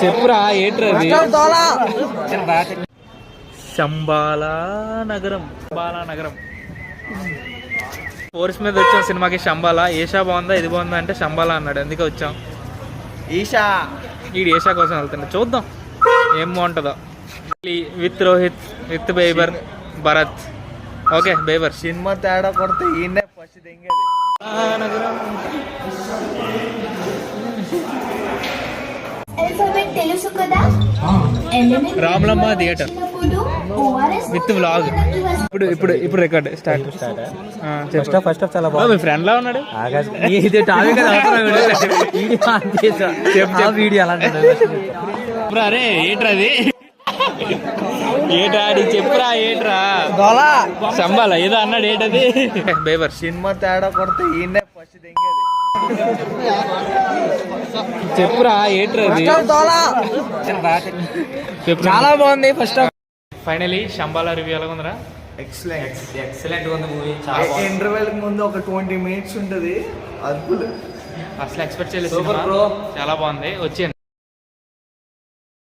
చెప్పురా ఏంట్రది? శంబాలా నగరం. ఫోర్స్ మీద వచ్చాం సినిమాకి. శంబాలా. ఏషా బాగుందా ఇది బాగుందా అంటే శంబాలా అన్నాడు, అందుకే వచ్చాం. ఈషా ఈడు ఏషా కోసం వెళ్తుండే, చూద్దాం ఏం బాగుంటుందో. With Rohit, with Bieber, Bharat. Okay Bieber. Cinema తేడా కొడితే ఈయనే ఫస్ట్ దింగేది. తెలుసు కదా, రామలమ్మ థియేటర్ విత్ వ్లాగ్. ఇప్పుడు రికార్డ్ స్టార్ట్. ఫస్ట్ ఆఫ్ చాలా బాగుంది. మీ ఫ్రెండ్ లా ఉన్నాడు. వీడియో అలాంటి అరే ఏంట్రా అది? ఏట్రా చెప్పురా ఏంట్రా? శంబాలా ఏదో అన్నాడు, ఏంటది? బేబర్. సినిమా తేడా కొడితే ఈయనే ఫస్ట్ దింగేది. చెప్పురా ఏంట్రా? చాలా బాగుంది first off. Finally Shambhala review ఎలా ఉందిరా? ఎక్సలెంట్ ఉంది మూవీ. ఇంటర్వెల్ ముందు ఒక 20 minutes ఉంటుంది. అద్భుతం. అసలు ఎక్స్పెక్ట్ చేయలేదు. చాలా బాగుంది. వచ్చేయండి.